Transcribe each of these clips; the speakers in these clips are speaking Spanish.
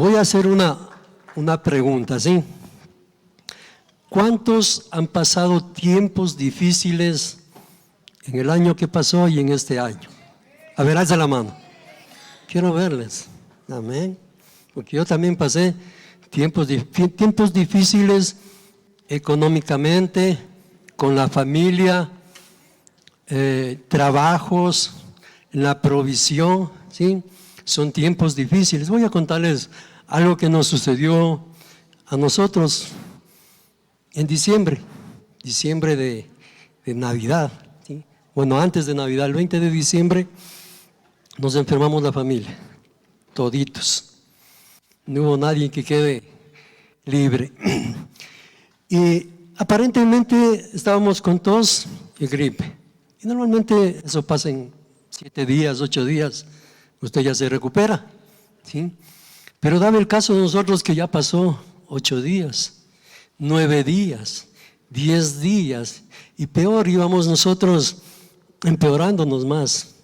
Voy a hacer una pregunta, ¿sí? ¿Cuántos han pasado tiempos difíciles en el año que pasó y en este año? A ver, alza la mano. Quiero verles. Amén. Porque yo también pasé tiempos difíciles económicamente, con la familia, trabajos, la provisión, ¿sí? Son tiempos difíciles. Voy a contarles algo que nos sucedió a nosotros en diciembre de Navidad, ¿sí? Bueno, antes de Navidad, el 20 de diciembre, nos enfermamos la familia, toditos. No hubo nadie que quede libre. Y aparentemente estábamos con tos y gripe. Y normalmente eso pasa en 7 días, 8 días, usted ya se recupera, ¿sí? Pero daba el caso de nosotros que ya pasó 8 días, 9 días, 10 días, y peor, íbamos nosotros empeorándonos más.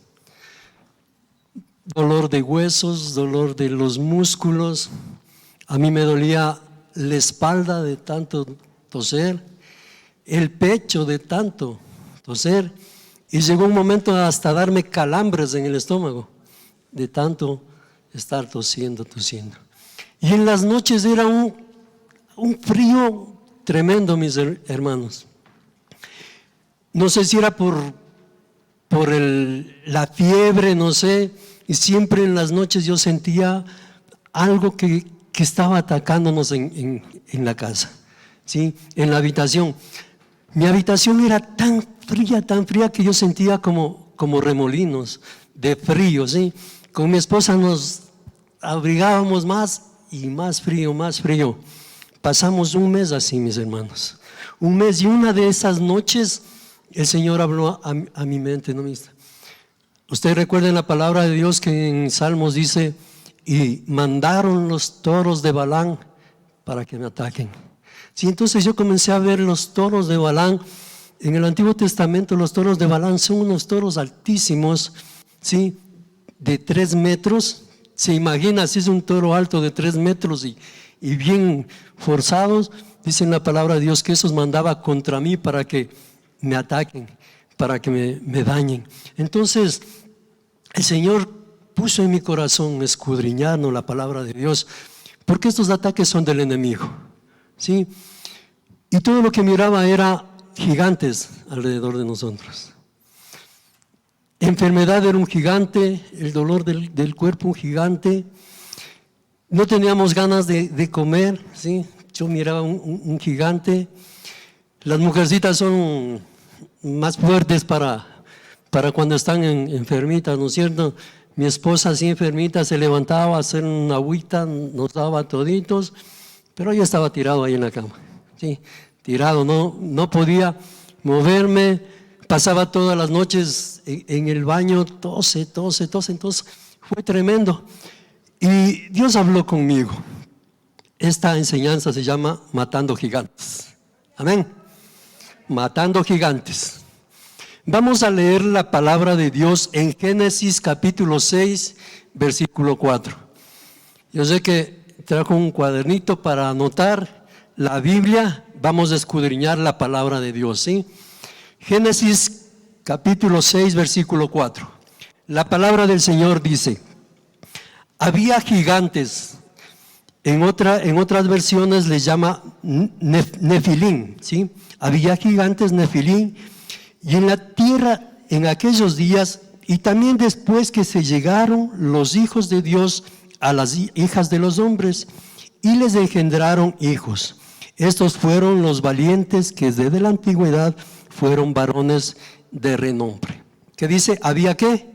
Dolor de huesos, dolor de los músculos. A mí me dolía la espalda de tanto toser, el pecho de tanto toser, y llegó un momento hasta darme calambres en el estómago de tanto estar tosiendo. Y en las noches era un frío tremendo, mis hermanos. No sé si era por la fiebre, no sé, y siempre en las noches yo sentía algo que estaba atacándonos en la casa, ¿sí? En la habitación. Mi habitación era tan fría que yo sentía como remolinos de frío, ¿sí? Con mi esposa nos abrigábamos más y más frío. Pasamos un mes así, mis hermanos. Un mes, y una de esas noches el Señor habló a mi mente, ¿no? Ustedes recuerdan la palabra de Dios que en Salmos dice: y mandaron los toros de Balán para que me ataquen. Sí, entonces yo comencé a ver los toros de Balán. En el Antiguo Testamento los toros de Balán son unos toros altísimos, ¿sí? De 3 metros. Se imagina, si es un toro alto de 3 metros y bien forzados, dice en la palabra de Dios que esos mandaba contra mí para que me ataquen, para que me dañen. Entonces el Señor puso en mi corazón escudriñarnos la palabra de Dios, porque estos ataques son del enemigo, ¿sí? Y todo lo que miraba era gigantes alrededor de nosotros. Enfermedad era un gigante, el dolor del cuerpo un gigante. No teníamos ganas de comer, ¿sí? Yo miraba un gigante. Las mujercitas son más fuertes para cuando están enfermitas, ¿no es cierto? Mi esposa así enfermita se levantaba a hacer una agüita, nos daba toditos, pero yo estaba tirado ahí en la cama, ¿sí? Tirado, no podía moverme, pasaba todas las noches en el baño, tose, entonces fue tremendo. Y Dios habló conmigo. Esta enseñanza se llama Matando Gigantes. Amén. Matando Gigantes. Vamos a leer la palabra de Dios en Génesis capítulo 6, versículo 4. Yo sé que trajo un cuadernito para anotar la Biblia. Vamos a escudriñar la palabra de Dios, ¿sí? Génesis capítulo 6, versículo 4. La palabra del Señor dice: había gigantes. En otras versiones les llama Nefilín, ¿sí? Había gigantes Nefilín. Y en la tierra en aquellos días, y también después que se llegaron los hijos de Dios a las hijas de los hombres, y les engendraron hijos. Estos fueron los valientes que desde la antigüedad fueron varones de renombre. ¿Qué dice? ¿Había qué?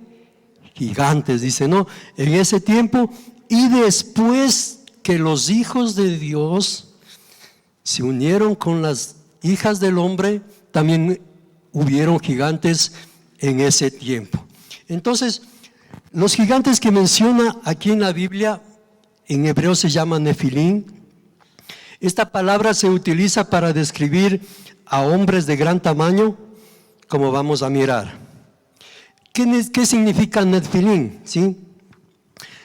Gigantes, dice, ¿no? En ese tiempo, y después que los hijos de Dios se unieron con las hijas del hombre, también hubieron gigantes en ese tiempo. Entonces, los gigantes que menciona aquí en la Biblia, en hebreo se llama Nefilín. Esta palabra se utiliza para describir a hombres de gran tamaño, como vamos a mirar. ¿Qué significa Nefilín? ¿Sí?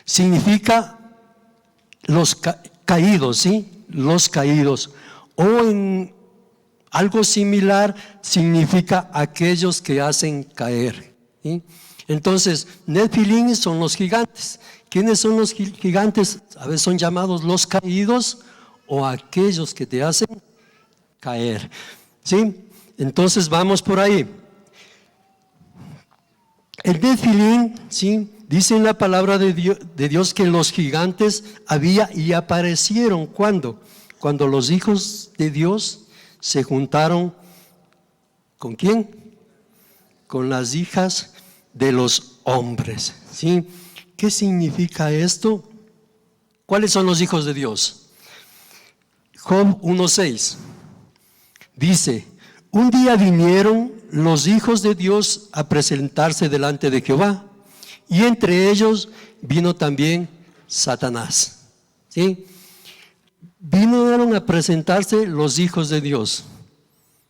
Significa los caídos, ¿sí? Los caídos. O en algo similar significa aquellos que hacen caer, ¿sí? Entonces, Nefilim son los gigantes. ¿Quiénes son los gigantes? A veces son llamados los caídos o aquellos que te hacen caer, ¿sí? Entonces vamos por ahí. El Nefilim, ¿sí? Dice en la palabra de Dios que los gigantes había y aparecieron. ¿Cuándo? Cuando los hijos de Dios se juntaron. ¿Con quién? Con las hijas de los hombres, ¿sí? ¿Qué significa esto? ¿Cuáles son los hijos de Dios? Job 1:6 dice: un día vinieron los hijos de Dios a presentarse delante de Jehová, y entre ellos vino también Satanás, ¿sí? Vinieron a presentarse los hijos de Dios,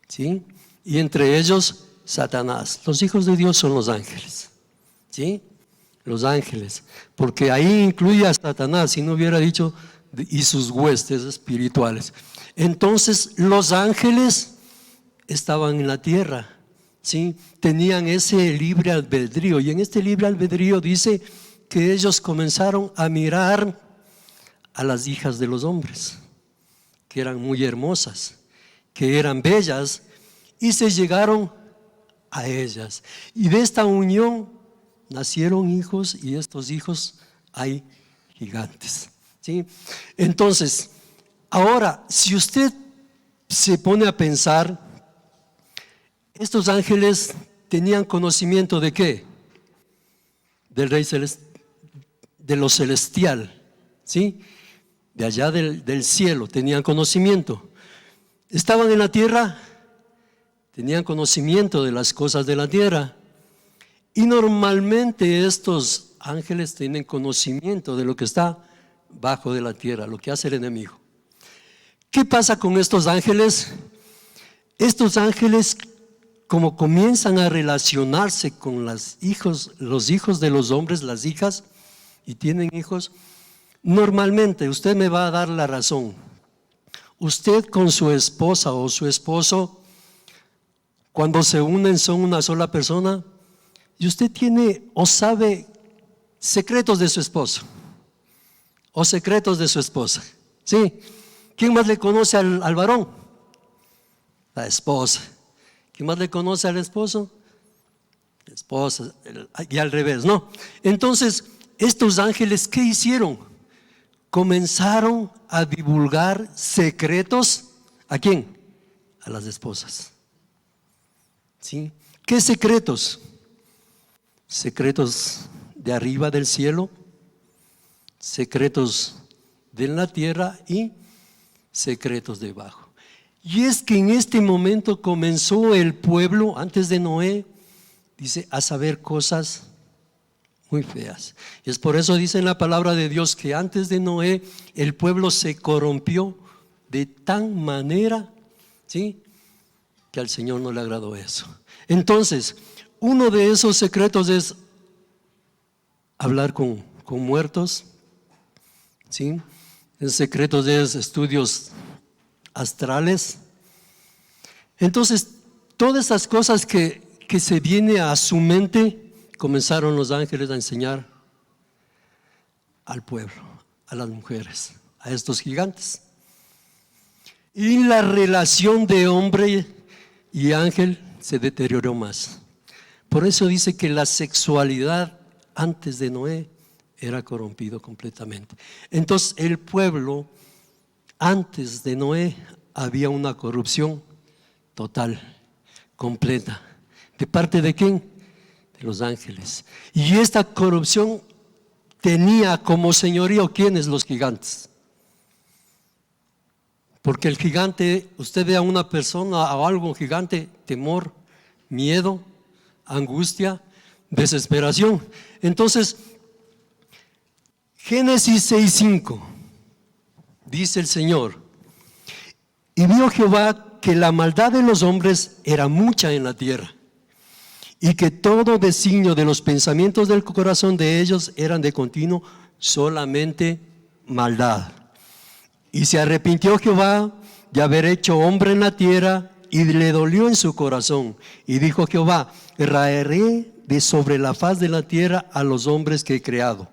¿sí? Y entre ellos Satanás. Los hijos de Dios son los ángeles, ¿sí? Los ángeles, porque ahí incluye a Satanás, si no hubiera dicho y sus huestes espirituales. Entonces los ángeles estaban en la tierra, ¿sí? Tenían ese libre albedrío, y en este libre albedrío dice que ellos comenzaron a mirar a las hijas de los hombres, que eran muy hermosas, que eran bellas, y se llegaron a ellas, y de esta unión nacieron hijos, y estos hijos hay gigantes, ¿sí? Entonces, ahora, si usted se pone a pensar, estos ángeles tenían conocimiento ¿de qué? Del rey celestial, de lo celestial, ¿sí? De allá del cielo tenían conocimiento. Estaban en la tierra, tenían conocimiento de las cosas de la tierra. Y normalmente estos ángeles tienen conocimiento de lo que está bajo de la tierra, lo que hace el enemigo. ¿Qué pasa con estos ángeles? Estos ángeles, como comienzan a relacionarse con los hijos de los hombres, las hijas, y tienen hijos, normalmente usted me va a dar la razón. Usted con su esposa o su esposo, cuando se unen son una sola persona, y usted tiene o sabe secretos de su esposo o secretos de su esposa, ¿sí? ¿Quién más le conoce al varón? La esposa. ¿Quién más le conoce al esposo? La esposa, y al revés, ¿no? Entonces, estos ángeles, ¿qué hicieron? Comenzaron a divulgar secretos. ¿A quién? A las esposas, ¿sí? ¿Qué secretos? Secretos de arriba del cielo, secretos de la tierra y secretos debajo. Y es que en este momento comenzó el pueblo, antes de Noé, dice, a saber cosas muy feas. Y es por eso dice en la palabra de Dios que antes de Noé el pueblo se corrompió de tan manera, ¿sí?, que al Señor no le agradó eso. Entonces, uno de esos secretos es hablar con muertos, ¿sí? El secreto es estudios astrales. Entonces, todas esas cosas que se viene a su mente, comenzaron los ángeles a enseñar al pueblo, a las mujeres, a estos gigantes. Y la relación de hombre y ángel se deterioró más. Por eso dice que la sexualidad antes de Noé era corrompido completamente. Entonces el pueblo antes de Noé había una corrupción total, completa. ¿De parte de quién? De los ángeles. Y esta corrupción tenía como señorío, ¿quiénes? Los gigantes. Porque el gigante, usted ve a una persona o algo gigante, temor, miedo, angustia, desesperación. Entonces, Génesis 6:5 dice el Señor: y vio Jehová que la maldad de los hombres era mucha en la tierra, y que todo designio de los pensamientos del corazón de ellos eran de continuo solamente maldad. Y se arrepintió Jehová de haber hecho hombre en la tierra, y le dolió en su corazón. Y dijo Jehová: raeré de sobre la faz de la tierra a los hombres que he creado,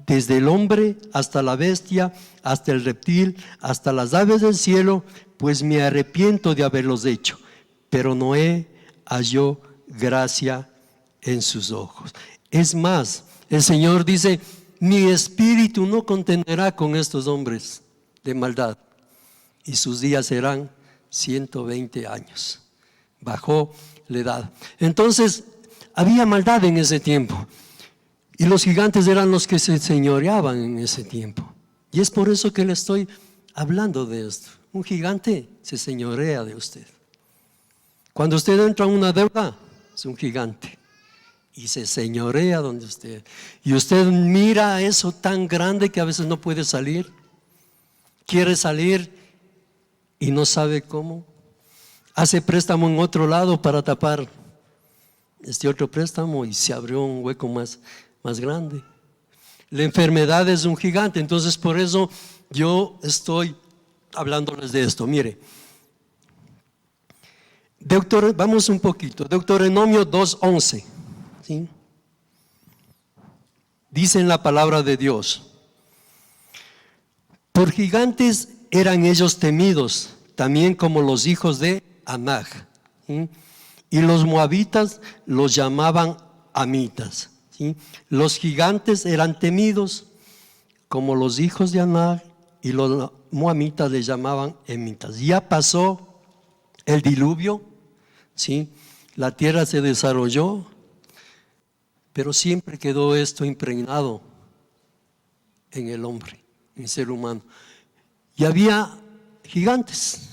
desde el hombre hasta la bestia, hasta el reptil, hasta las aves del cielo, pues me arrepiento de haberlos hecho. Pero Noé halló gracia en sus ojos. Es más, el Señor dice: mi espíritu no contenderá con estos hombres de maldad, y sus días serán 120 años. Bajó la edad. Entonces, había maldad en ese tiempo, y los gigantes eran los que se señoreaban en ese tiempo. Y es por eso que le estoy hablando de esto. Un gigante se señorea de usted. Cuando usted entra en una deuda, es un gigante, y se señorea donde usted. Y usted mira eso tan grande que a veces no puede salir. Quiere salir y no sabe cómo. Hace préstamo en otro lado para tapar este otro préstamo, y se abrió un hueco más grande. La enfermedad es un gigante. Entonces, por eso yo estoy hablándoles de esto. Mire, vamos un poquito. Deuteronomio 2:11, ¿sí? Dice en la palabra de Dios: por gigantes eran ellos temidos, también como los hijos de Anak, ¿sí? Y los moabitas los llamaban amitas, ¿sí? Los gigantes eran temidos como los hijos de Anak, y los moabitas les llamaban emitas. Ya pasó el diluvio, ¿sí? La tierra se desarrolló, pero siempre quedó esto impregnado en el hombre, en el ser humano. Y había gigantes.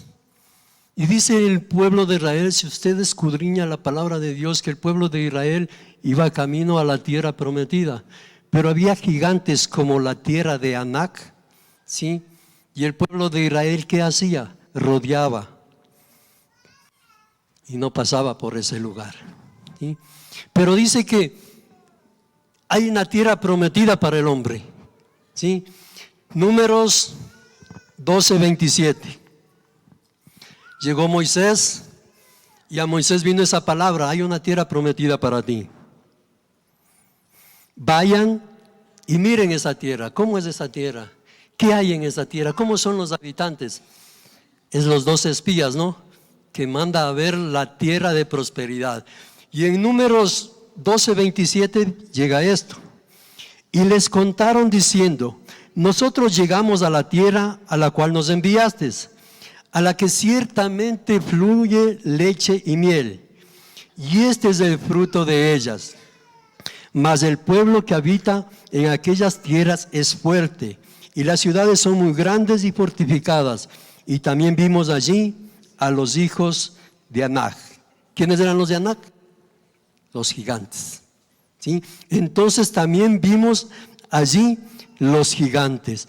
Y dice el pueblo de Israel, si usted escudriña la palabra de Dios, que el pueblo de Israel iba camino a la tierra prometida. Pero había gigantes como la tierra de Anak, ¿sí? Y el pueblo de Israel, ¿qué hacía? Rodeaba y no pasaba por ese lugar, ¿sí? Pero dice que hay una tierra prometida para el hombre, ¿sí? Números 12:27. Llegó Moisés, y a Moisés vino esa palabra: hay una tierra prometida para ti. Vayan y miren esa tierra. ¿Cómo es esa tierra? ¿Qué hay en esa tierra? ¿Cómo son los habitantes? Es los 12 espías, ¿no? Que manda a ver la tierra de prosperidad. Y en Números 12:27 llega esto: y les contaron diciendo: nosotros llegamos a la tierra a la cual nos enviaste, a la que ciertamente fluye leche y miel, y este es el fruto de ellas. Mas el pueblo que habita en aquellas tierras es fuerte, y las ciudades son muy grandes y fortificadas. Y también vimos allí a los hijos de Anak. ¿Quiénes eran los de Anak? Los gigantes, ¿sí? Entonces también vimos allí los gigantes.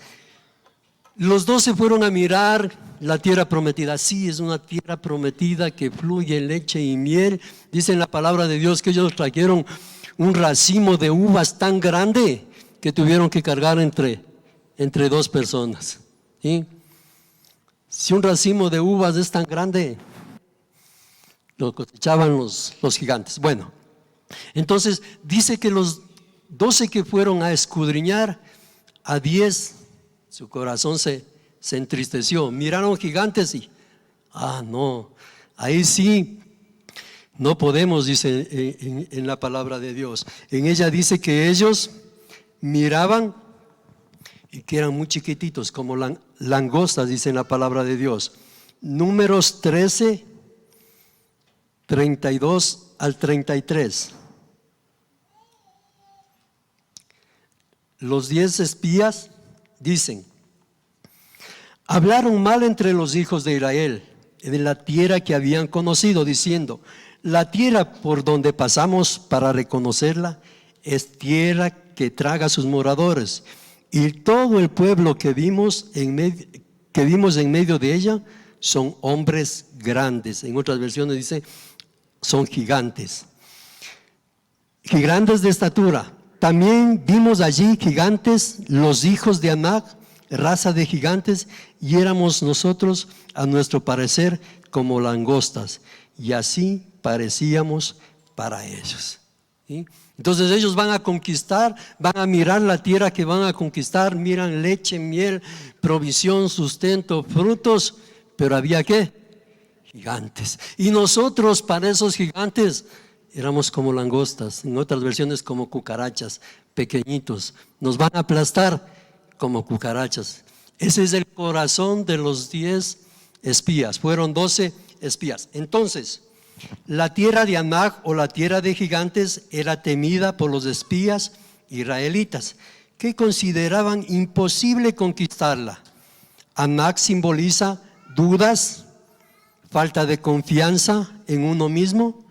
Los 12 fueron a mirar la tierra prometida. Sí, es una tierra prometida que fluye leche y miel. Dice en la palabra de Dios que ellos trajeron un racimo de uvas tan grande que tuvieron que cargar entre 2 personas, ¿sí? Si un racimo de uvas es tan grande, lo cosechaban los gigantes. Bueno, entonces dice que los 12 que fueron a escudriñar, a 10 su corazón se entristeció. Miraron gigantes y, no, ahí sí no podemos, dice en la palabra de Dios. En ella dice que ellos miraban y que eran muy chiquititos, como langostas, dice en la palabra de Dios. Números 13, 32 al 33. Los 10 espías dicen: hablaron mal entre los hijos de Israel de la tierra que habían conocido, diciendo: la tierra por donde pasamos para reconocerla es tierra que traga a sus moradores, y todo el pueblo que vimos en medio de ella son hombres grandes. En otras versiones dice: son gigantes de estatura. También vimos allí gigantes, los hijos de Anak, raza de gigantes, y éramos nosotros, a nuestro parecer, como langostas, y así parecíamos para ellos. ¿Sí? Entonces ellos van a conquistar, van a mirar la tierra que van a conquistar, miran leche, miel, provisión, sustento, frutos, pero había ¿qué? Gigantes. Y nosotros para esos gigantes éramos como langostas, en otras versiones como cucarachas, pequeñitos. Nos van a aplastar como cucarachas. Ese es el corazón de los 10 espías, fueron 12 espías. Entonces, la tierra de Anak o la tierra de gigantes era temida por los espías israelitas, que consideraban imposible conquistarla. Anak simboliza dudas, falta de confianza en uno mismo.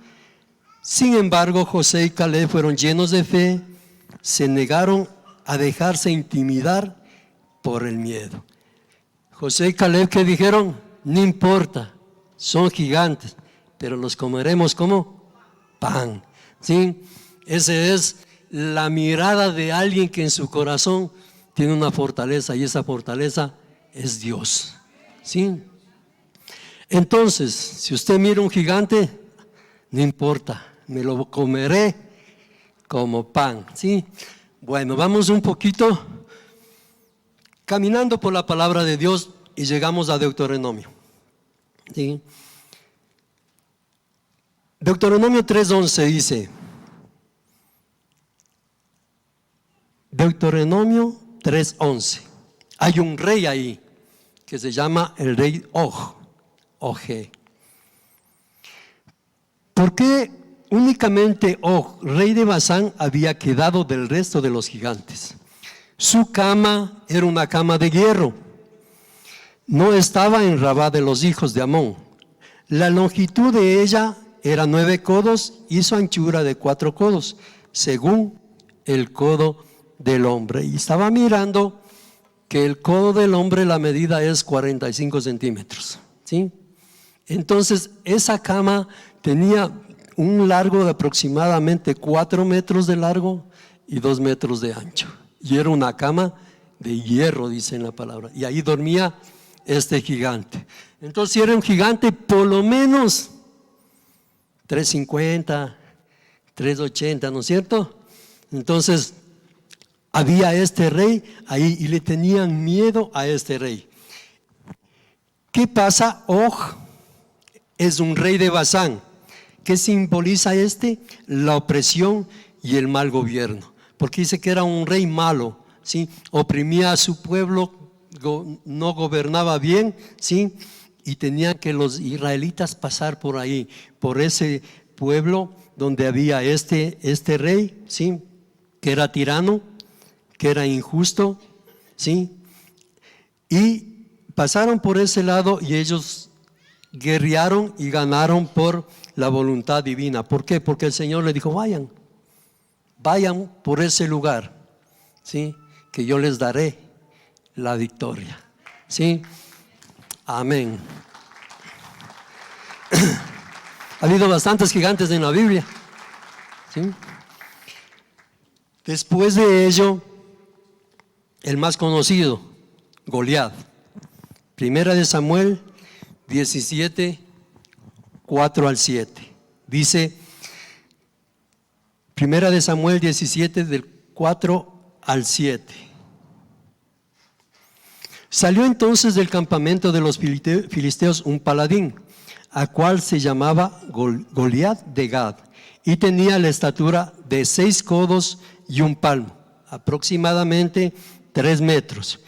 Sin embargo, Josué y Caleb fueron llenos de fe, se negaron a dejarse intimidar por el miedo. Josué y Caleb, ¿qué dijeron? No importa, son gigantes, pero los comeremos como pan. ¿Sí? Esa es la mirada de alguien que en su corazón tiene una fortaleza, y esa fortaleza es Dios. ¿Sí? Entonces, si usted mira un gigante, no importa, me lo comeré como pan. ¿Sí? Bueno, vamos un poquito caminando por la palabra de Dios y llegamos a Deuteronomio. ¿Sí? Deuteronomio 3:11 dice, Deuteronomio 3:11, hay un rey ahí que se llama el rey Og. ¿Por qué únicamente Og, rey de Basán, había quedado del resto de los gigantes? Su cama era una cama de hierro, no estaba en Rabá de los hijos de Amón. La longitud de ella era 9 codos y su anchura de 4 codos, según el codo del hombre. Y estaba mirando que el codo del hombre, la medida es 45 centímetros. ¿Sí? Entonces esa cama tenía un largo de aproximadamente 4 metros de largo y 2 metros de ancho. Y era una cama de hierro, dice en la palabra. Y ahí dormía este gigante. Entonces, si era un gigante, por lo menos 350, 380, ¿no es cierto? Entonces, había este rey ahí y le tenían miedo a este rey. ¿Qué pasa? Og es un rey de Basán. ¿Qué simboliza este? La opresión y el mal gobierno. Porque dice que era un rey malo, ¿sí? Oprimía a su pueblo, no gobernaba bien, ¿sí? Y tenían que los israelitas pasar por ahí, por ese pueblo donde había este rey, ¿sí? Que era tirano, que era injusto, ¿sí? Y pasaron por ese lado y ellos guerrearon y ganaron por la voluntad divina. ¿Por qué? Porque el Señor le dijo, vayan por ese lugar, ¿sí? Que yo les daré la victoria. ¿Sí? Amén. Ha habido bastantes gigantes en la Biblia. ¿Sí? Después de ello, el más conocido, Goliat. Primera de Samuel 17, 4 al 7. Dice, Primera de Samuel 17, del 4 al 7. Salió entonces del campamento de los filisteos un paladín, a cual se llamaba Goliat de Gad, y tenía la estatura de 6 codos y un palmo, aproximadamente 3 metros,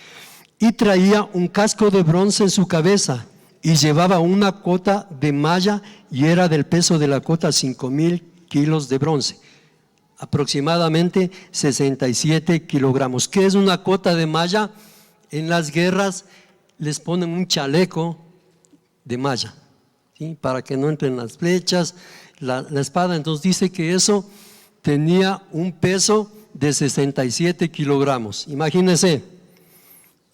y traía un casco de bronce en su cabeza, y llevaba una cota de malla, y era del peso de la cota 5,000 kilos de bronce, aproximadamente 67 kilogramos. ¿Qué es una cota de malla? En las guerras les ponen un chaleco de malla, ¿sí? Para que no entren las flechas, la espada. Entonces dice que eso tenía un peso de 67 kilogramos. Imagínense,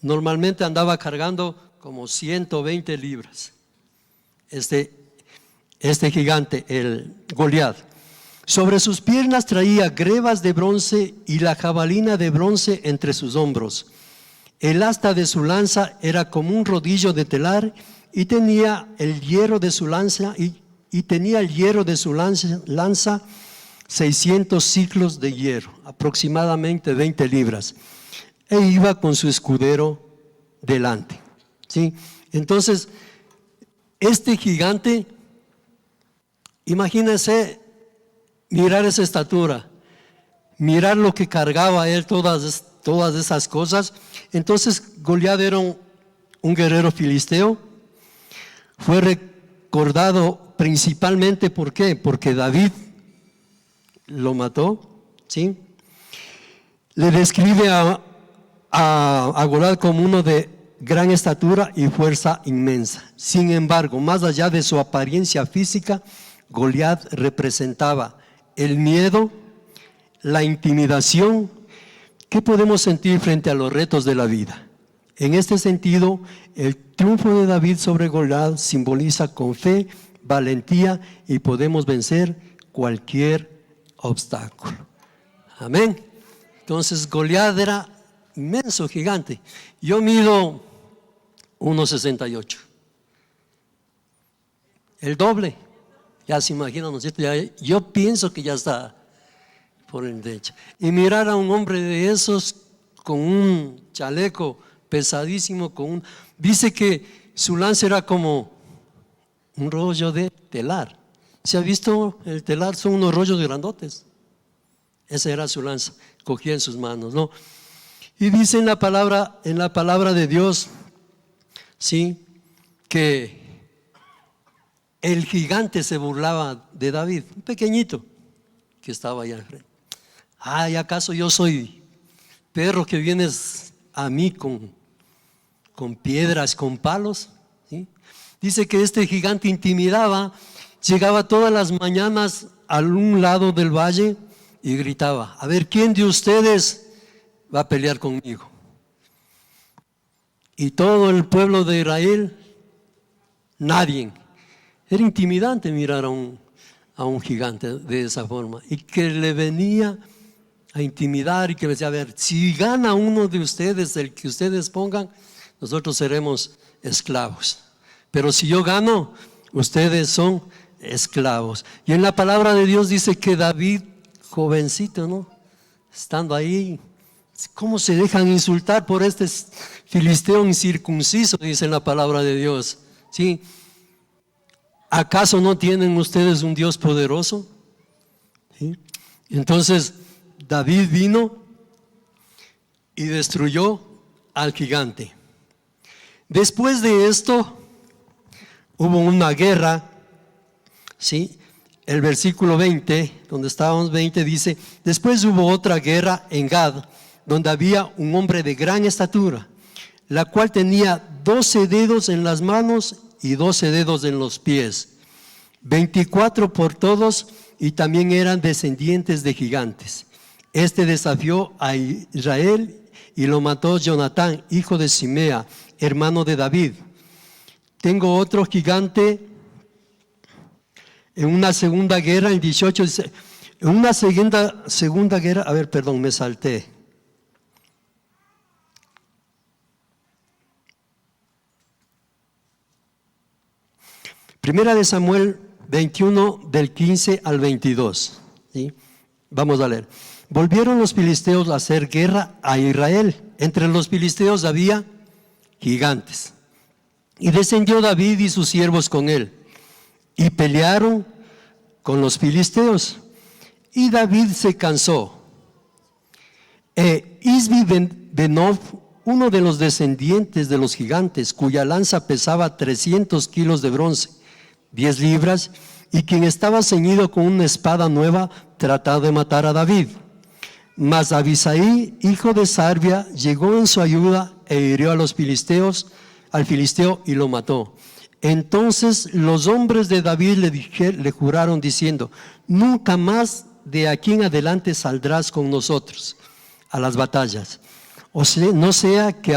normalmente andaba cargando como 120 libras este gigante, el Goliat. Sobre sus piernas traía grebas de bronce y la jabalina de bronce entre sus hombros, El asta de su lanza era como un rodillo de telar y tenía el hierro de su lanza y tenía el hierro de su lanza 600 ciclos de hierro, aproximadamente 20 libras. E iba con su escudero delante. ¿Sí? Entonces, este gigante, imagínense mirar esa estatura, mirar lo que cargaba él, todas esas cosas. Entonces Goliat era un guerrero filisteo. Fue recordado principalmente, ¿por qué? Porque David lo mató, ¿sí? Le describe a Goliat como uno de gran estatura y fuerza inmensa. Sin embargo, más allá de su apariencia física, Goliat representaba el miedo, la intimidación que podemos sentir frente a los retos de la vida. En este sentido, el triunfo de David sobre Goliat simboliza con fe, valentía y podemos vencer cualquier obstáculo. Amén. Entonces Goliat era inmenso, gigante. Yo mido 1,68. El doble. Ya se imaginan, ¿no es cierto? Yo pienso que ya está por el techo. Y mirar a un hombre de esos con un chaleco pesadísimo, dice que su lanza era como un rollo de telar. ¿Se ha visto el telar? Son unos rollos grandotes. Esa era su lanza, cogía en sus manos, ¿no? Y dice en la palabra de Dios, sí, que el gigante se burlaba de David, un pequeñito que estaba allá al frente. Ay, ¿acaso yo soy perro que vienes a mí con piedras, con palos? ¿Sí? Dice que este gigante intimidaba, llegaba todas las mañanas a un lado del valle y gritaba: a ver, ¿quién de ustedes va a pelear conmigo? Y todo el pueblo de Israel, nadie. Era intimidante mirar a un gigante de esa forma, y que le venía a intimidar y que decía: a ver, si gana uno de ustedes, el que ustedes pongan, nosotros seremos esclavos, pero si yo gano, ustedes son esclavos. Y en la palabra de Dios dice que David, jovencito, ¿no?, estando ahí, ¿cómo se dejan insultar por este filisteo incircunciso? Dice en la palabra de Dios, ¿sí? ¿Acaso no tienen ustedes un Dios poderoso? ¿Sí? Entonces David vino y destruyó al gigante. Después de esto hubo una guerra, ¿sí? El versículo 20, donde estábamos 20, dice: después hubo otra guerra en Gad, donde había un hombre de gran estatura, la cual tenía 12 dedos en las manos y 12 dedos en los pies, 24 por todos, y también eran descendientes de gigantes. Este desafió a Israel y lo mató Jonatán, hijo de Simea, hermano de David. Tengo otro gigante en una segunda guerra, en 18, dice, en una segunda guerra, a ver, perdón, me salté. Primera de Samuel 21, del 15 al 22. ¿Sí? Vamos a leer. Volvieron los filisteos a hacer guerra a Israel. Entre los filisteos había gigantes. Y descendió David y sus siervos con él, y pelearon con los filisteos. Y David se cansó. Isbi-Benob, uno de los descendientes de los gigantes, cuya lanza pesaba 300 kilos de bronce, 10 libras, y quien estaba ceñido con una espada nueva, trataba de matar a David. Mas Abisai, hijo de Sarbia, llegó en su ayuda e hirió a los filisteos, al filisteo, y lo mató. Entonces los hombres de David le juraron diciendo: nunca más de aquí en adelante saldrás con nosotros a las batallas, o sea, no sea que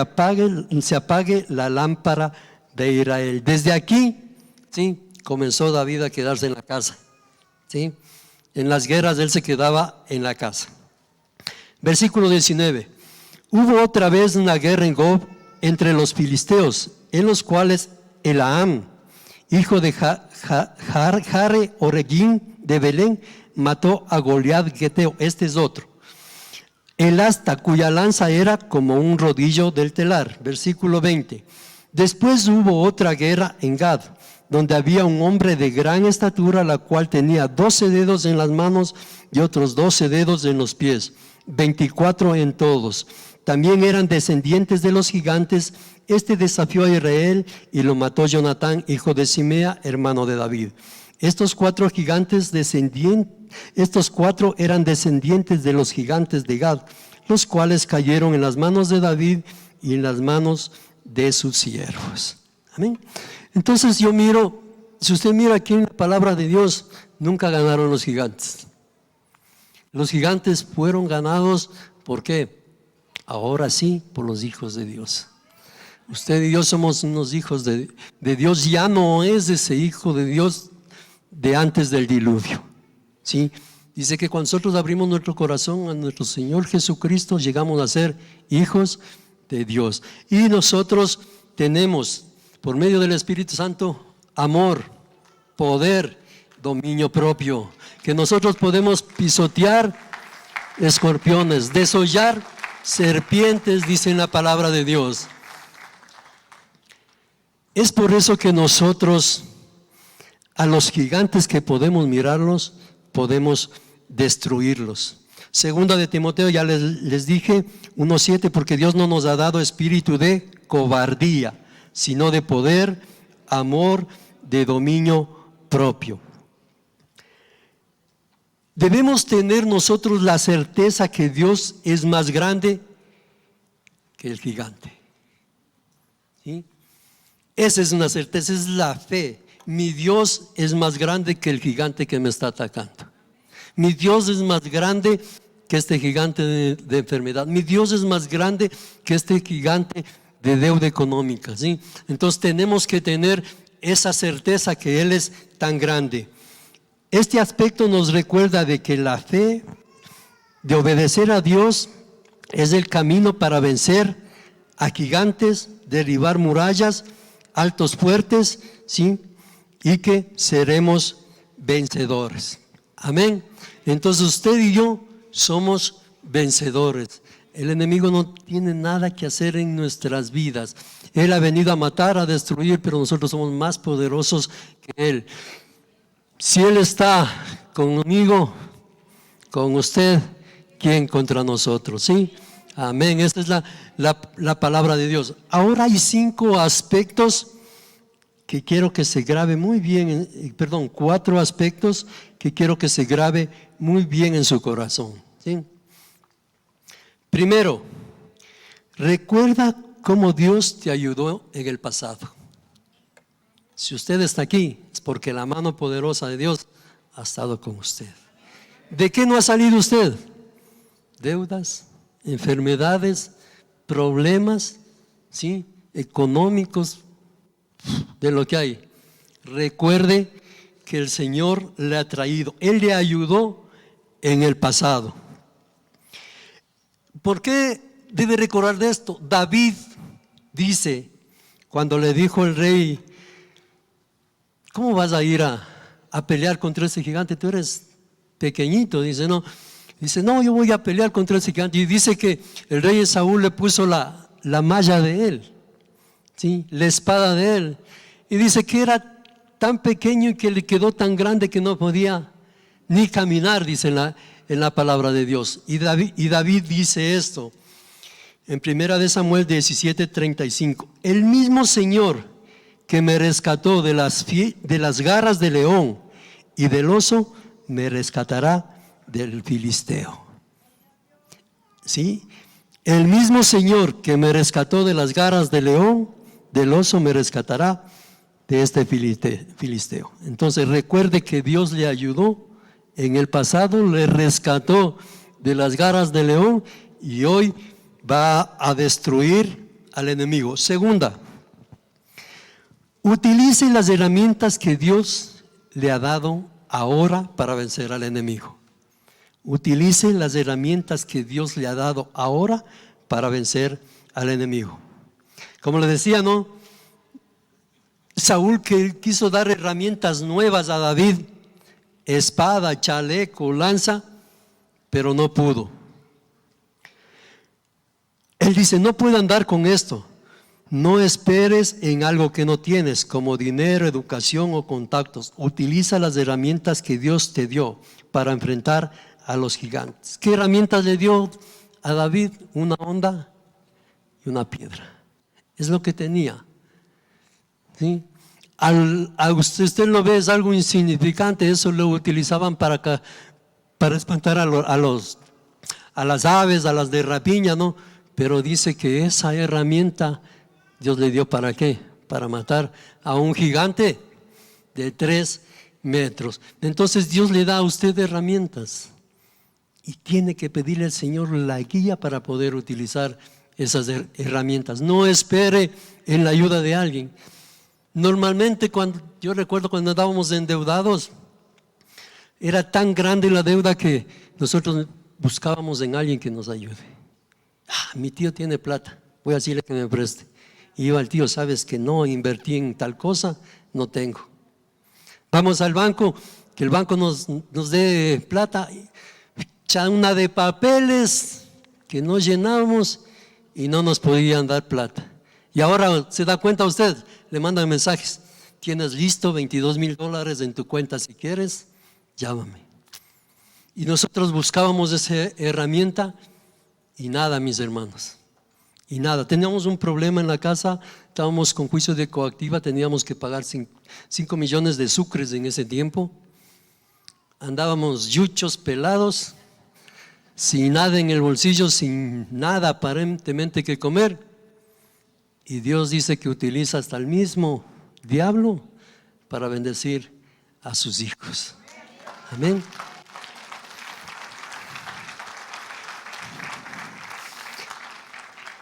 se apague la lámpara de Israel. Desde aquí, ¿sí?, comenzó David a quedarse en la casa, ¿sí? En las guerras él se quedaba en la casa. Versículo 19. Hubo otra vez una guerra en Gob entre los filisteos, en los cuales Elaam, hijo de Jare Oregín de Belén, mató a Goliat Geteo. Este es otro. El asta cuya lanza era como un rodillo del telar. Versículo 20. Después hubo otra guerra en Gad, donde había un hombre de gran estatura, la cual tenía 12 dedos en las manos y otros 12 dedos en los pies, 24 en todos. También eran descendientes de los gigantes. Este desafió a Israel y lo mató Jonatán, hijo de Simea, hermano de David. Estos cuatro eran descendientes de los gigantes de Gad, los cuales cayeron en las manos de David y en las manos de sus siervos. Amén. Entonces yo miro, si usted mira aquí en la palabra de Dios, nunca ganaron los gigantes. Los gigantes fueron ganados, ¿por qué? Ahora sí, por los hijos de Dios. Usted y yo somos unos hijos de Dios. Ya no es ese hijo de Dios de antes del diluvio, ¿sí? Dice que cuando nosotros abrimos nuestro corazón a nuestro Señor Jesucristo, llegamos a ser hijos de Dios. Y nosotros tenemos, por medio del Espíritu Santo, amor, poder, dominio propio, que nosotros podemos pisotear escorpiones, desollar serpientes, dice en la palabra de Dios. Es por eso que nosotros, a los gigantes que podemos mirarlos, podemos destruirlos. Segunda de Timoteo, ya les dije, 1:7, porque Dios no nos ha dado espíritu de cobardía, sino de poder, amor, de dominio propio. Debemos tener nosotros la certeza que Dios es más grande que el gigante, ¿sí? Esa es una certeza, es la fe. Mi Dios es más grande que el gigante que me está atacando. Mi Dios es más grande que este gigante de enfermedad. Mi Dios es más grande que este gigante de deuda económica, ¿sí? Entonces tenemos que tener esa certeza que Él es tan grande. Este aspecto nos recuerda de que la fe de obedecer a Dios es el camino para vencer a gigantes, derribar murallas, altos fuertes, ¿sí? Y que seremos vencedores. Amén. Entonces usted y yo somos vencedores. El enemigo no tiene nada que hacer en nuestras vidas. Él ha venido a matar, a destruir, pero nosotros somos más poderosos que Él. Si Él está conmigo, con usted, ¿quién contra nosotros? ¿Sí? Amén. Esta es la palabra de Dios. Ahora hay 5 aspectos que quiero que se grabe muy bien, 4 aspectos que quiero que se grabe muy bien en su corazón, ¿sí? Primero, recuerda cómo Dios te ayudó en el pasado. Si usted está aquí, es porque la mano poderosa de Dios ha estado con usted. ¿De qué no ha salido usted? Deudas, enfermedades, problemas, ¿sí? Económicos, de lo que hay. Recuerde que el Señor le ha traído, Él le ayudó en el pasado. ¿Por qué debe recordar de esto? David dice, cuando le dijo el rey, ¿cómo vas a ir a pelear contra ese gigante? Tú eres pequeñito. Dice, no, yo voy a pelear contra ese gigante. Y dice que el rey Saúl le puso la malla de él, ¿sí? La espada de él. Y dice que era tan pequeño y que le quedó tan grande que no podía ni caminar, dice en la palabra de Dios. Y David dice esto en 1 de Samuel 17:35. El mismo Señor que me rescató de las garras del león y del oso, me rescatará del filisteo. ¿Sí? El mismo Señor que me rescató de las garras del león, del oso, me rescatará de este filisteo. Entonces recuerde que Dios le ayudó en el pasado, le rescató de las garras del león y hoy va a destruir al enemigo. Segunda, utilice las herramientas que Dios le ha dado ahora para vencer al enemigo. Utilice las herramientas que Dios le ha dado ahora para vencer al enemigo. Como le decía, ¿no? Saúl que quiso dar herramientas nuevas a David, espada, chaleco, lanza, pero no pudo. Él dice, no puedo andar con esto. No esperes en algo que no tienes, como dinero, educación o contactos. Utiliza las herramientas que Dios te dio para enfrentar a los gigantes. ¿Qué herramientas le dio a David? Una honda y una piedra. Es lo que tenía. ¿Sí? A usted lo ve, es algo insignificante. Eso lo utilizaban para espantar a las aves, a las de rapiña, ¿no? Pero dice que esa herramienta Dios le dio ¿para qué? Para matar a un gigante de 3 metros. Entonces Dios le da a usted herramientas y tiene que pedirle al Señor la guía para poder utilizar esas herramientas. No espere en la ayuda de alguien. Normalmente yo recuerdo cuando estábamos endeudados, era tan grande la deuda que nosotros buscábamos en alguien que nos ayude. Mi tío tiene plata, voy a decirle que me preste. Y iba al tío, sabes que no invertí en tal cosa, no tengo. Vamos al banco, que el banco nos dé plata, una de papeles que no llenamos y no nos podían dar plata. Y ahora se da cuenta usted, le mandan mensajes, tienes listo $22,000 en tu cuenta, si quieres, llámame. Y nosotros buscábamos esa herramienta y nada, mis hermanos. Y nada, teníamos un problema en la casa, estábamos con juicio de coactiva, teníamos que pagar 5 millones de sucres en ese tiempo. Andábamos yuchos, pelados, sin nada en el bolsillo, sin nada aparentemente que comer. Y Dios dice que utiliza hasta el mismo diablo para bendecir a sus hijos. Amén.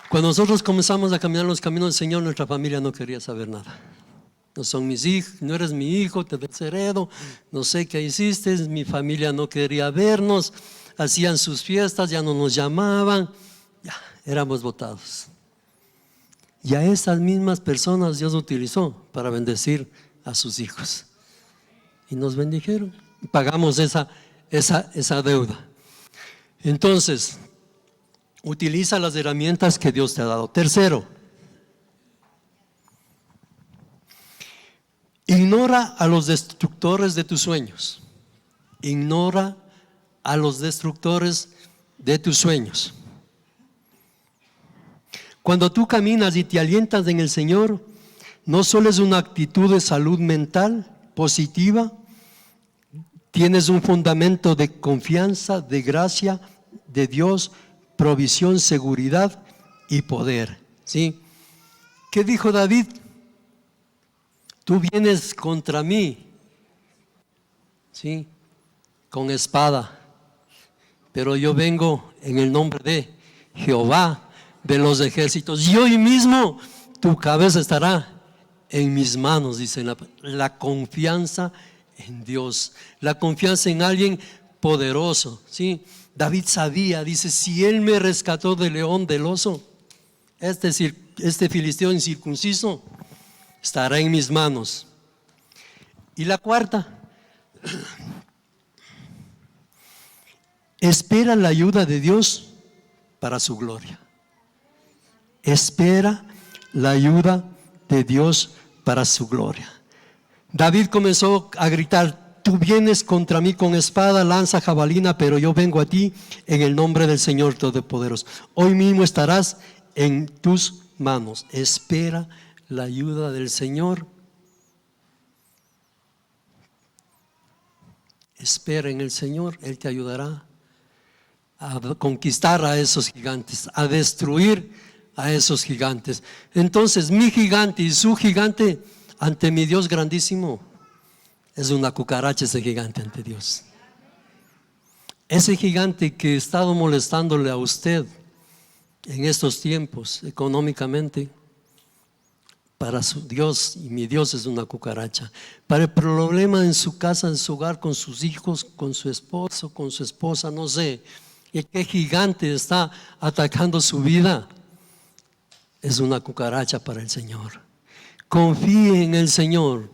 Cuando nosotros comenzamos a caminar los caminos del Señor, nuestra familia no quería saber nada. No son mis hijos, no eres mi hijo, te desheredo, no sé qué hiciste, mi familia no quería vernos, hacían sus fiestas, ya no nos llamaban, ya éramos botados. Y a esas mismas personas Dios utilizó para bendecir a sus hijos. Y nos bendijeron, y pagamos esa deuda. Entonces, utiliza las herramientas que Dios te ha dado. Tercero, ignora a los destructores de tus sueños. Ignora a los destructores de tus sueños. Cuando tú caminas y te alientas en el Señor, no solo es una actitud de salud mental positiva, tienes un fundamento de confianza, de gracia de Dios, provisión, seguridad y poder. ¿Sí? ¿Qué dijo David? Tú vienes contra mí, ¿sí? Con espada, pero yo vengo en el nombre de Jehová de los ejércitos, y hoy mismo tu cabeza estará en mis manos, dice la confianza en Dios, la confianza en alguien poderoso, ¿sí? David sabía, dice, si él me rescató del león, del oso, este filisteo incircunciso estará en mis manos. Y la cuarta, espera la ayuda de Dios para su gloria. Espera la ayuda de Dios para su gloria. David comenzó a gritar, tú vienes contra mí con espada, lanza, jabalina, pero yo vengo a ti en el nombre del Señor Todopoderoso. Hoy mismo estarás en tus manos. Espera la ayuda del Señor. Espera en el Señor, Él te ayudará a conquistar a esos gigantes, a destruir a esos gigantes. Entonces, mi gigante y su gigante ante mi Dios grandísimo es una cucaracha, ese gigante ante Dios. Ese gigante que ha estado molestándole a usted en estos tiempos económicamente, para su Dios, y mi Dios es una cucaracha. Para el problema en su casa, en su hogar, con sus hijos, con su esposo, con su esposa, no sé, ¿Y qué gigante está atacando su vida? Es una cucaracha para el Señor. Confíe en el Señor.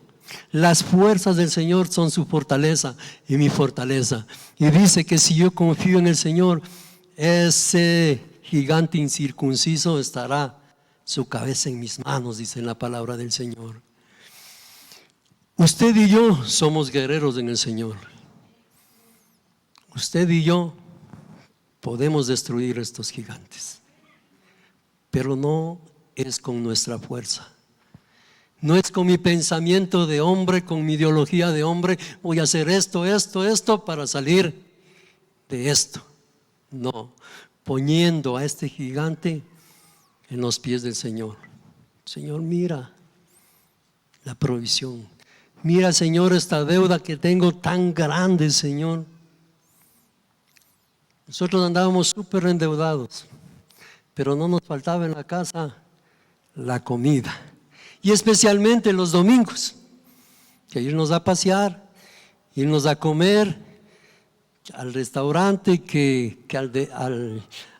Las fuerzas del Señor son su fortaleza y mi fortaleza. Y dice que si yo confío en el Señor, ese gigante incircunciso estará su cabeza en mis manos, dice en la palabra del Señor. Usted y yo somos guerreros en el Señor. Usted y yo podemos destruir estos gigantes, pero no es con nuestra fuerza. No es con mi pensamiento de hombre, con mi ideología de hombre, voy a hacer esto para salir de esto. No, poniendo a este gigante en los pies del Señor. Señor, mira la provisión. Mira, Señor, esta deuda que tengo tan grande, Señor. Nosotros andábamos súper endeudados, pero no nos faltaba en la casa la comida. Y especialmente los domingos, que irnos a pasear, irnos a comer al restaurante,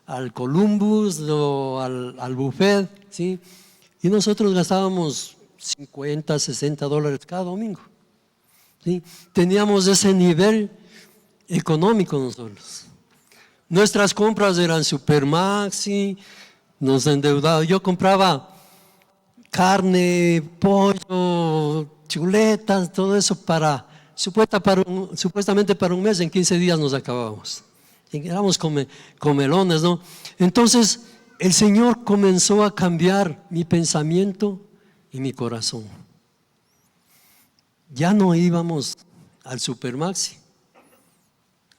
al Columbus o al buffet, ¿sí? Y nosotros gastábamos $50, $60 cada domingo, ¿sí? Teníamos ese nivel económico nosotros. Nuestras compras eran Supermaxi, nos endeudábamos. Yo compraba carne, pollo, chuletas, todo eso supuestamente para un mes. En 15 días nos acabábamos. Y éramos comelones, ¿no? Entonces el Señor comenzó a cambiar mi pensamiento y mi corazón. Ya no íbamos al Supermaxi,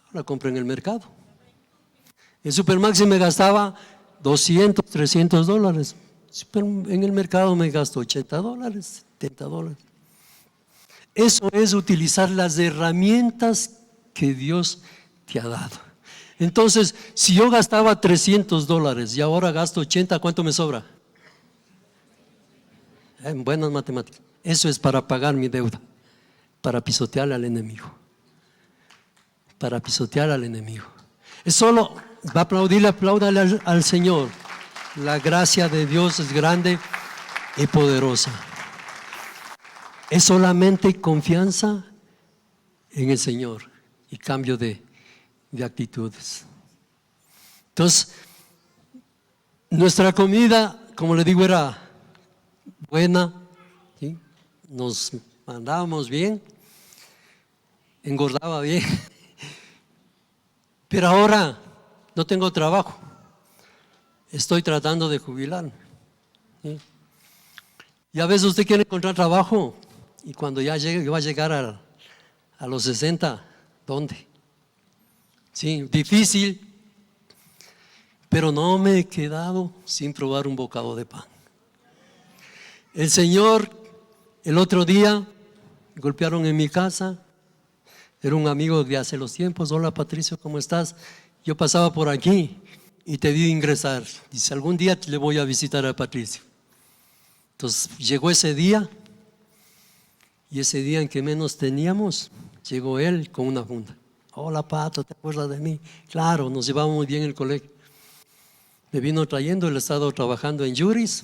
ahora compré en el mercado. El Supermaxi me gastaba $200, $300. En el mercado me gasto $80, $70. Eso es utilizar las herramientas que Dios te ha dado. Entonces, si yo gastaba $300 y ahora gasto 80, ¿cuánto me sobra? En buenas matemáticas. Eso es para pagar mi deuda, para pisotear al enemigo. Para pisotear al enemigo. Es solo, va a aplaudirle, apláudale al Señor. La gracia de Dios es grande y poderosa. Es solamente confianza en el Señor y cambio de actitudes. Entonces, nuestra comida, como le digo, era buena, ¿sí? Nos mandábamos bien, engordaba bien, pero ahora no tengo trabajo, estoy tratando de jubilarme, ¿sí? Y a veces usted quiere encontrar trabajo y cuando ya llegue, va a llegar a los 60, ¿dónde? Sí, difícil, pero no me he quedado sin probar un bocado de pan. El Señor, el otro día, golpearon en mi casa, era un amigo de hace los tiempos. Hola Patricio, ¿cómo estás? Yo pasaba por aquí y te vi ingresar. Dice, algún día le voy a visitar a Patricio. Entonces llegó ese día y ese día en que menos teníamos, llegó él con una funda. Hola Pato, ¿te acuerdas de mí? Claro, nos llevamos muy bien en el colegio. Me vino trayendo, él ha estado trabajando en Yuris.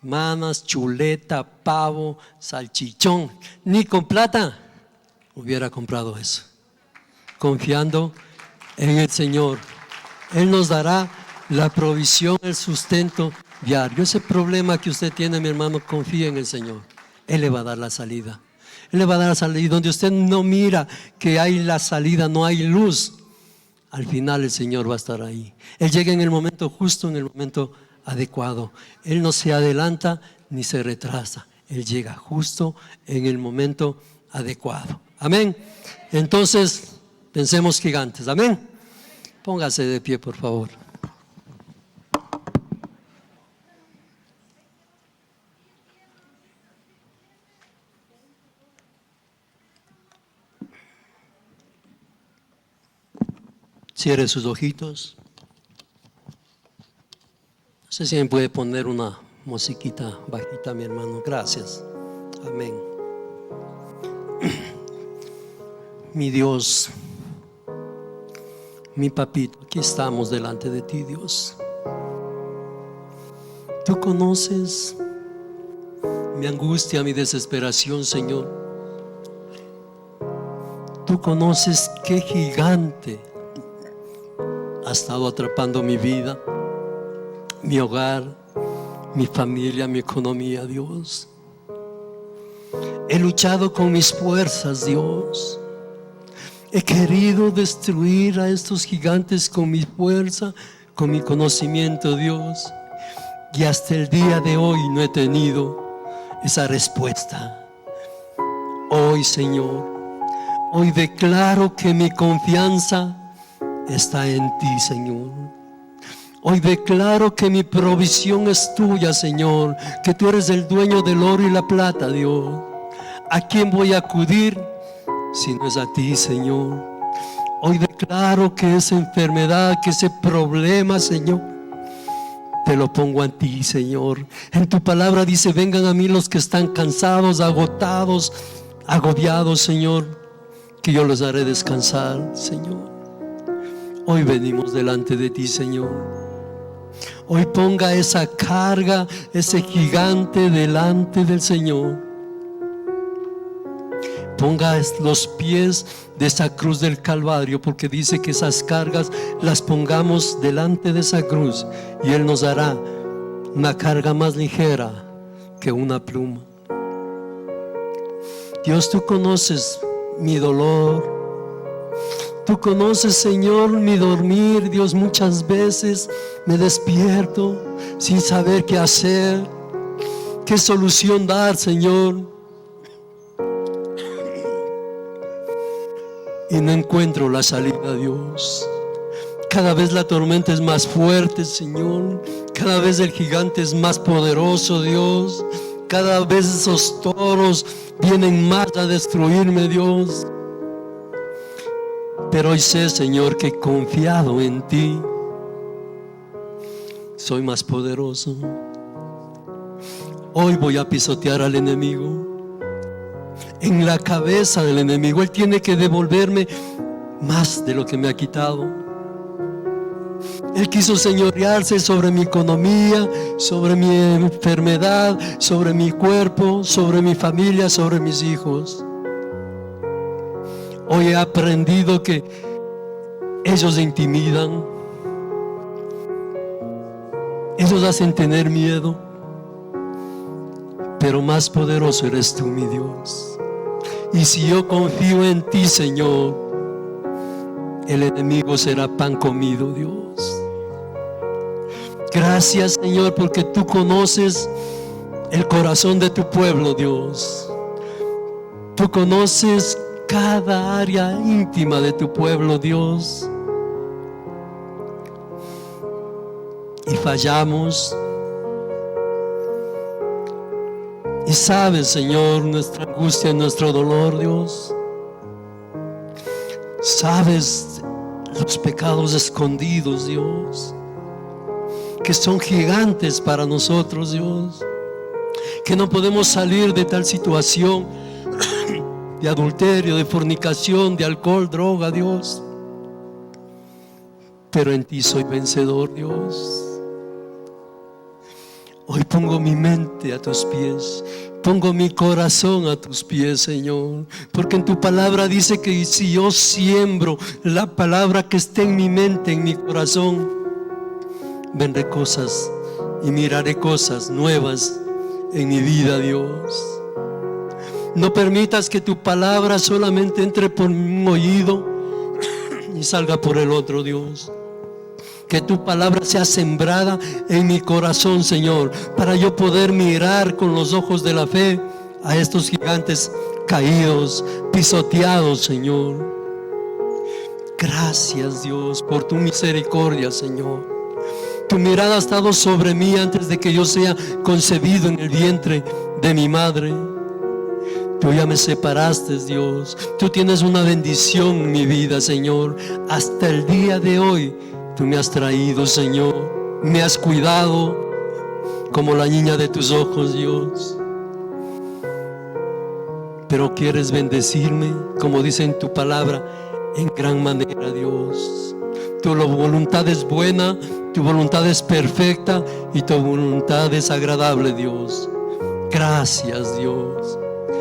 Mamas, chuleta, pavo, salchichón. Ni con plata hubiera comprado eso. Confiando en el Señor. Él nos dará la provisión, el sustento diario. Ese problema que usted tiene, mi hermano, confíe en el Señor. Él le va a dar la salida. Él le va a dar la salida. Y donde usted no mira que hay la salida, no hay luz, al final el Señor va a estar ahí. Él llega en el momento justo, en el momento adecuado. Él no se adelanta ni se retrasa. Él llega justo en el momento adecuado. Amén. Entonces, pensemos gigantes. Amén. Póngase de pie, por favor. Cierre sus ojitos. No sé si me puede poner una musiquita bajita, mi hermano. Gracias. Amén. Mi Dios, Mi papito, aquí estamos delante de ti, Dios. Tú conoces mi angustia, mi desesperación, Señor. Tú conoces qué gigante ha estado atrapando mi vida, mi hogar, mi familia, mi economía, Dios. He luchado con mis fuerzas, Dios. He querido destruir a estos gigantes con mi fuerza, con mi conocimiento, Dios. Y hasta el día de hoy no he tenido esa respuesta. Hoy, Señor, hoy declaro que mi confianza está en ti, Señor. Hoy declaro que mi provisión es tuya, Señor, que tú eres el dueño del oro y la plata, Dios. ¿A quién voy a acudir si no es a ti, Señor? Hoy declaro que esa enfermedad, que ese problema, Señor, te lo pongo a ti, Señor. En tu palabra dice: vengan a mí los que están cansados, agotados, agobiados, Señor, que yo los haré descansar, Señor. Hoy venimos delante de ti, Señor. Hoy ponga esa carga, ese gigante delante del Señor. Ponga los pies de esa cruz del Calvario, porque dice que esas cargas las pongamos delante de esa cruz y Él nos dará una carga más ligera que una pluma. Dios, tú conoces mi dolor. Tú conoces, Señor, mi dormir. Dios, muchas veces me despierto sin saber qué hacer, qué solución dar, Señor. Y no encuentro la salida, Dios. Cada vez la tormenta es más fuerte, Señor. Cada vez el gigante es más poderoso, Dios. Cada vez esos toros vienen más a destruirme, Dios. Pero hoy sé, Señor, que confiado en ti soy más poderoso. Hoy voy a pisotear al enemigo, en la cabeza del enemigo. Él tiene que devolverme más de lo que me ha quitado. Él quiso señorearse sobre mi economía, sobre mi enfermedad, sobre mi cuerpo, sobre mi familia, sobre mis hijos. Hoy he aprendido que ellos intimidan, ellos hacen tener miedo, pero más poderoso eres tú, mi Dios. Y si yo confío en ti, Señor, el enemigo será pan comido, Dios. Gracias, Señor, porque tú conoces el corazón de tu pueblo, Dios. Tú conoces cada área íntima de tu pueblo, Dios. Y fallamos. Y sabes, Señor, nuestra angustia, nuestro dolor, Dios. Sabes los pecados escondidos, Dios, que son gigantes para nosotros, Dios, que no podemos salir de tal situación de adulterio, de fornicación, de alcohol, droga, Dios. Pero en ti soy vencedor, Dios. Hoy pongo mi mente a tus pies, pongo mi corazón a tus pies, Señor, porque en tu palabra dice que si yo siembro la palabra que esté en mi mente, en mi corazón, vendré cosas y miraré cosas nuevas en mi vida, Dios. No permitas que tu palabra solamente entre por un oído y salga por el otro, Dios. Que tu palabra sea sembrada en mi corazón, Señor, para yo poder mirar con los ojos de la fe a estos gigantes caídos, pisoteados, Señor. Gracias, Dios, por tu misericordia, Señor. Tu mirada ha estado sobre mí antes de que yo sea concebido en el vientre de mi madre. Tú ya me separaste, Dios. Tú tienes una bendición en mi vida, Señor. Hasta el día de hoy tú me has traído, Señor. Me has cuidado como la niña de tus ojos, Dios. Pero quieres bendecirme, como dice en tu palabra, en gran manera, Dios. Tu voluntad es buena, tu voluntad es perfecta y tu voluntad es agradable, Dios. Gracias, Dios.